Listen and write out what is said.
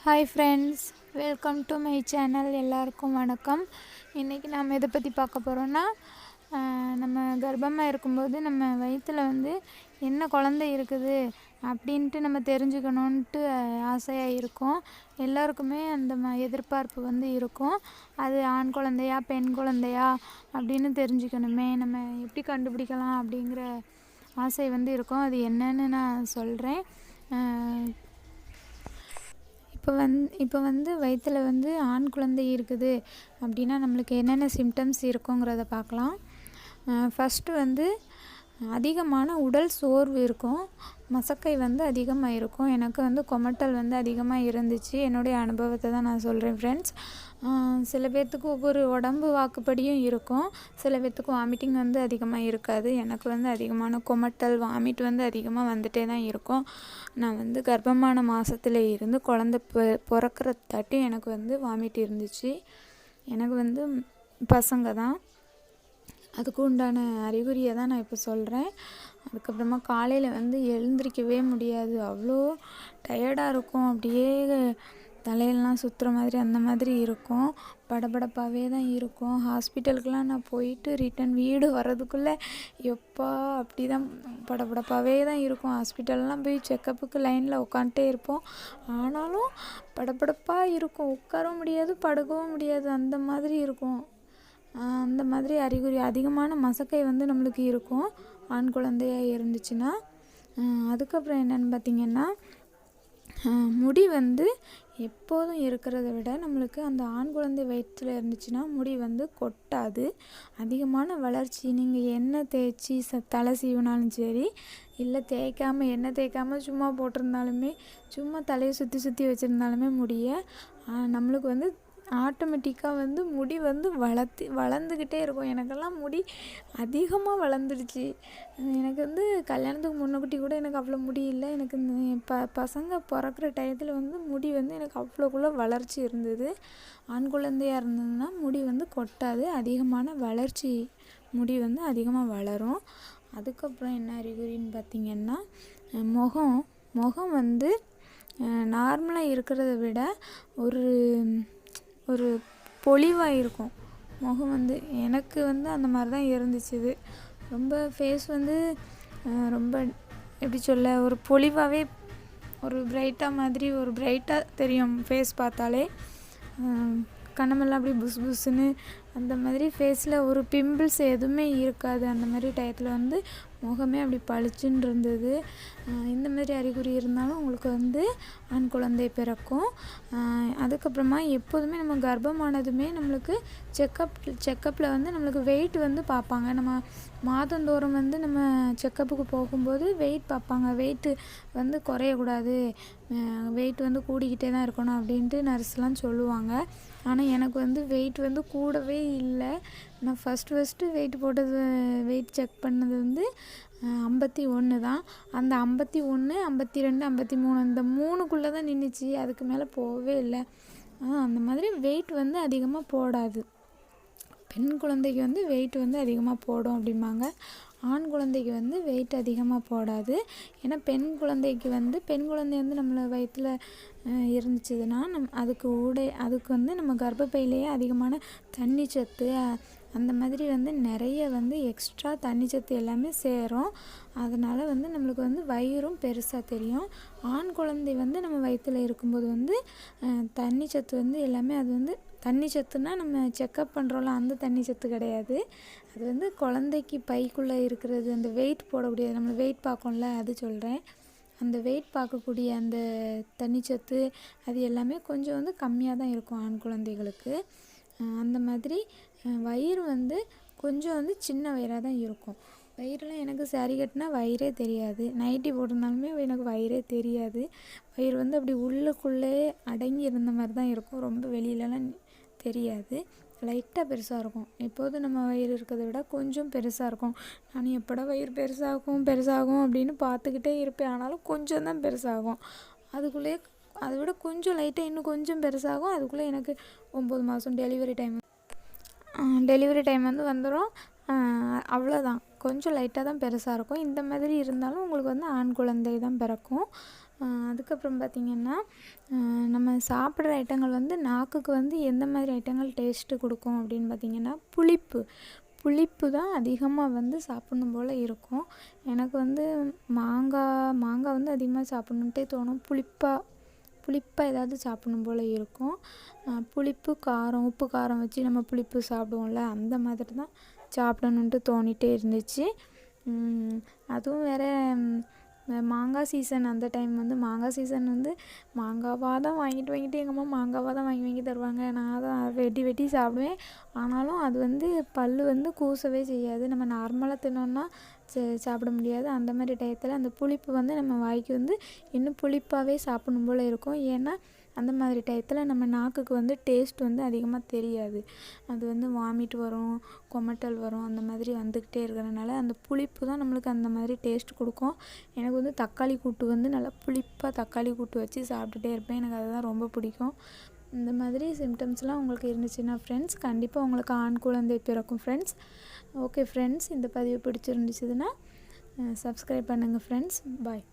Hi friends, welcome to my channel. எல்லாருக்கும் வணக்கம். இன்றைக்கி நாம் எதை பற்றி பார்க்க போகிறோன்னா, நம்ம கர்ப்பமாக இருக்கும்போது நம்ம வயிற்றில் என்ன குழந்தை இருக்குது அப்படின்ட்டு நம்ம தெரிஞ்சுக்கணுன்ட்டு ஆசையாக இருக்கும். எல்லாருக்குமே அந்த எதிர்பார்ப்பு இருக்கும். அது ஆண் குழந்தையா பெண் குழந்தையா அப்படின்னு தெரிஞ்சுக்கணுமே, நம்ம எப்படி கண்டுபிடிக்கலாம் அப்படிங்கிற ஆசை இருக்கும். அது என்னன்னு நான் சொல்கிறேன். இப்போ வயிற்றில் ஆண் குழந்தை இருக்குது அப்படின்னா நம்மளுக்கு என்னென்ன சிம்டம்ஸ் இருக்குங்கிறத பார்க்கலாம். ஃபஸ்ட்டு அதிகமான உடல் சோர்வு இருக்கும். மசக்கை அதிகமாக இருக்கும். எனக்கு கொமட்டல் அதிகமாக இருந்துச்சு. என்னுடைய அனுபவத்தை தான் நான் சொல்கிறேன் ஃப்ரெண்ட்ஸ். சில பேர்த்துக்கு ஒவ்வொரு உடம்பு வாக்குப்படியும் இருக்கும். சில பேர்த்துக்கு வாமிட்டிங் அதிகமாக இருக்காது. எனக்கு அதிகமான கொமட்டல் வாமிட் அதிகமாக வந்துட்டே தான் இருக்கும். நான் கர்ப்பமான மாதத்துல இருந்து குழந்த பிறக்கிறதாட்டி எனக்கு வாமிட் இருந்துச்சு. எனக்கு பசங்க தான். அதுக்கு உண்டான அறிகுறியை தான் நான் இப்போ சொல்கிறேன். அதுக்கப்புறமா காலையில் எழுந்திரிக்கவே முடியாது. அவ்வளோ டயர்டாக இருக்கும். அப்படியே தலையெல்லாம் சுற்றுற மாதிரி அந்த மாதிரி இருக்கும். படபடப்பாகவே தான் இருக்கும். ஹாஸ்பிட்டலுக்கெலாம் நான் போயிட்டு ரிட்டன் வீடு வர்றதுக்குள்ளே எப்பா அப்படி தான் படபடப்பாகவே தான் இருக்கும். ஹாஸ்பிட்டல்லாம் போய் செக்கப்புக்கு லைனில் உட்காந்துட்டே இருப்போம். ஆனாலும் படபடப்பாக இருக்கும். உட்காரவும் முடியாது, படுக்கவும் முடியாது, அந்த மாதிரி இருக்கும். அந்த மாதிரி அறிகுறி அதிகமான மசக்கை நம்மளுக்கு இருக்கும் ஆண் குழந்தையாக இருந்துச்சுன்னா. அதுக்கப்புறம் என்னென்னு பார்த்திங்கன்னா, முடி எப்போதும் இருக்கிறத விட நம்மளுக்கு அந்த ஆண் குழந்தை வயிற்றில் இருந்துச்சுன்னா முடி கொட்டாது. அதிகமான வளர்ச்சி. நீங்கள் எண்ணெய் தேய்ச்சி தலை சீவினாலும் சரி, இல்லை எண்ணெய் தேய்க்காமல் சும்மா போட்டிருந்தாலுமே, சும்மா தலையை சுற்றி வச்சுருந்தாலுமே முடியை நம்மளுக்கு ஆட்டோமேட்டிக்காக முடி வளர்ந்துக்கிட்டே இருக்கும். எனக்கெல்லாம் முடி அதிகமாக வளர்ந்துடுச்சு. எனக்கு கல்யாணத்துக்கு முன்னக்கூட்டி கூட எனக்கு அவ்வளோ முடி இல்லை. எனக்கு இந்த பசங்க பிறக்கிற டயத்தில் முடி எனக்கு அவ்வளோக்குள்ளே வளர்ச்சி இருந்தது. ஆண் குழந்தையாக இருந்ததுன்னா முடி கொட்டாது. அதிகமான வளர்ச்சி, முடி அதிகமாக வளரும். அதுக்கப்புறம் என்ன அறிகுறின்னு பார்த்திங்கன்னா, முகம் நார்மலாக இருக்கிறத விட ஒரு பொலிவாக இருக்கும். முகம் எனக்கு அந்த மாதிரி தான் இருந்துச்சு. இது ரொம்ப ஃபேஸ் ரொம்ப எப்படி சொல்ல, ஒரு பொலிவாகவே ஒரு பிரைட்டாக மாதிரி ஒரு பிரைட்டாக தெரியும் ஃபேஸ் பார்த்தாலே. கண்ணமெல்லாம் அப்படி புஸ்ஸுன்னு அந்த மாதிரி ஃபேஸில் ஒரு பிம்பிள்ஸ் எதுவுமே இருக்காது. அந்த மாதிரி டயத்தில் முகமே அப்படி பளிச்சுன்னு இருந்தது. இந்த மாதிரி அறிகுறி இருந்தாலும் உங்களுக்கு ஆண் குழந்தை பிறக்கும். அதுக்கப்புறமா எப்போதுமே நம்ம கர்ப்பமானதுமே நம்மளுக்கு செக்கப்பில் நம்மளுக்கு வெயிட் பார்ப்பாங்க. நம்ம மாதந்தோறும் நம்ம செக்கப்புக்கு போகும்போது வெயிட் பார்ப்பாங்க. வெயிட்டு குறையக்கூடாது, வெயிட் கூடிக்கிட்டே தான் இருக்கணும் அப்படின்ட்டு நர்ஸ்லாம் சொல்லுவாங்க. ஆனால் எனக்கு வெயிட் கூடவே இல்லை. நான் ஃபஸ்ட்டு வெயிட் செக் பண்ணது 51 தான். அந்த 51, 52, 53 இந்த 3க்குள்ளே தான் நின்றுச்சு. அதுக்கு மேலே போகவே இல்லை. அந்த மாதிரி வெயிட் அதிகமாக போடாது. பெண் குழந்தைக்கு வெயிட் அதிகமாக போடும் அப்படிம்பாங்க. ஆண் குழந்தைக்கு வெயிட் அதிகமாக போடாது. ஏன்னா பெண் குழந்தை நம்மளை வயிற்றில் இருந்துச்சுன்னா அதுக்கு நம்ம கர்ப்பப்பையிலேயே அதிகமான தண்ணி சத்து அந்த மாதிரி நிறைய எக்ஸ்ட்ரா தண்ணி சத்து எல்லாமே சேரும். அதனால் நம்மளுக்கு வயிறும் பெருசாக தெரியும். ஆண் குழந்தை நம்ம வயிற்றில் இருக்கும்போது தண்ணி சத்து எல்லாமே அது தண்ணி சத்துனா நம்ம செக்கப் பண்ணுறோம்ல அந்த தண்ணி சத்து கிடையாது. அது குழந்தைக்கு பைக்குள்ளே இருக்கிறது. அந்த வெயிட் போடக்கூடியது, நம்ம வெயிட் பார்க்கோம்ல, அது சொல்கிறேன். அந்த வெயிட் பார்க்கக்கூடிய அந்த தண்ணிச்சத்து அது எல்லாமே கொஞ்சம் கம்மியாக தான் இருக்கும் ஆண் குழந்தைகளுக்கு. அந்த மாதிரி வயிறு கொஞ்சம் சின்ன வயிறாக தான் இருக்கும். வயிறில் எனக்கு சாரி கட்டினா வயிறே தெரியாது. நைட்டி போட்டிருந்தாலுமே எனக்கு வயிறே தெரியாது. வயிறு அப்படி உள்ளுக்குள்ளே அடங்கி இருந்த மாதிரி தான் இருக்கும். ரொம்ப வெளியிலலாம் தெரியாது. லைட்டாக பெருசாக இருக்கும். எப்போதும் நம்ம வயிறு இருக்கிறத விட கொஞ்சம் பெருசாக இருக்கும். நான் எப்போடா வயிறு பெருசாகும் அப்படின்னு பார்த்துக்கிட்டே இருப்பேன். ஆனாலும் கொஞ்சம் தான் பெருசாகும். அதுக்குள்ளேயே அதை விட கொஞ்சம் லைட்டாக இன்னும் கொஞ்சம் பெருசாகும். அதுக்குள்ளே எனக்கு 9 மாதம் டெலிவரி டைம் வந்துடும். அவ்வளோதான், கொஞ்சம் லைட்டாக தான் பெருசாக இருக்கும். இந்த மாதிரி இருந்தாலும் உங்களுக்கு ஆண் குழந்தை தான் பிறக்கும். அதுக்கப்புறம் பார்த்திங்கன்னா, நம்ம நம்ம சாப்பிட்ற ஐட்டங்கள் வந்து நாக்குக்கு வந்து எந்த மாதிரி ஐட்டங்கள் டேஸ்ட்டு கொடுக்கும் அப்படின்னு பார்த்திங்கன்னா புளிப்பு தான் அதிகமாக வந்து சாப்பிட்ணும் போல் இருக்கும். எனக்கு வந்து மாங்காய் வந்து அதிகமாக சாப்பிட்ணுன்ட்டே தோணும். புளிப்பாக ஏதாவது சாப்பிட்ணும் போல் இருக்கும். புளிப்பு காரம் உப்பு காரம் வச்சு நம்ம புளிப்பு சாப்பிடுவோம்ல, அந்த மாதிரி தான் சாப்பிடணுன்ட்டு தோணிகிட்டே இருந்துச்சு. அதுவும் வேறு மாங்காய் சீசன். அந்த டைம் வந்து மாங்காய் சீசன் வந்து மாங்காவாக தான் வாங்கிட்டு எங்கள் அம்மா மாங்காவாக தான் வாங்கி தருவாங்க. நான் தான் வெட்டி சாப்பிடுவேன். ஆனாலும் அது வந்து பல் வந்து கூசவே செய்யாது. நம்ம நார்மலாக தின்னோன்னா சாப்பிட முடியாது. அந்த மாதிரி டயத்தில் அந்த புளிப்பு வந்து நம்ம வாய்க்கு வந்து இன்னும் புளிப்பாகவே சாப்பிடணும் போல் இருக்கும். ஏன்னா அந்த மாதிரி டயத்தில் நம்ம நாக்குக்கு வந்து டேஸ்ட் வந்து அதிகமாக தெரியாது. அது வந்து வாமிட் வரும், கொமட்டல் வரும், அந்த மாதிரி வந்துக்கிட்டே இருக்கிறனால அந்த புளிப்பு தான் நம்மளுக்கு அந்த மாதிரி டேஸ்ட் கொடுக்கும். எனக்கு வந்து தக்காளி கூட்டு வந்து நல்லா புளிப்பாக தக்காளி கூட்டு வச்சு சாப்பிட்டுட்டே இருப்பேன். எனக்கு அதுதான் ரொம்ப பிடிக்கும். இந்த மாதிரி சிம்டம்ஸ்லாம் உங்களுக்கு இருந்துச்சுன்னா ஃப்ரெண்ட்ஸ், கண்டிப்பாக உங்களுக்கு ஆண் குழந்தை பிறக்கும் ஃப்ரெண்ட்ஸ். ஓகே ஃப்ரெண்ட்ஸ், இந்த பதிவு பிடிச்சிருந்துச்சுன்னா சப்ஸ்கிரைப் பண்ணுங்கள் ஃப்ரெண்ட்ஸ். பாய்.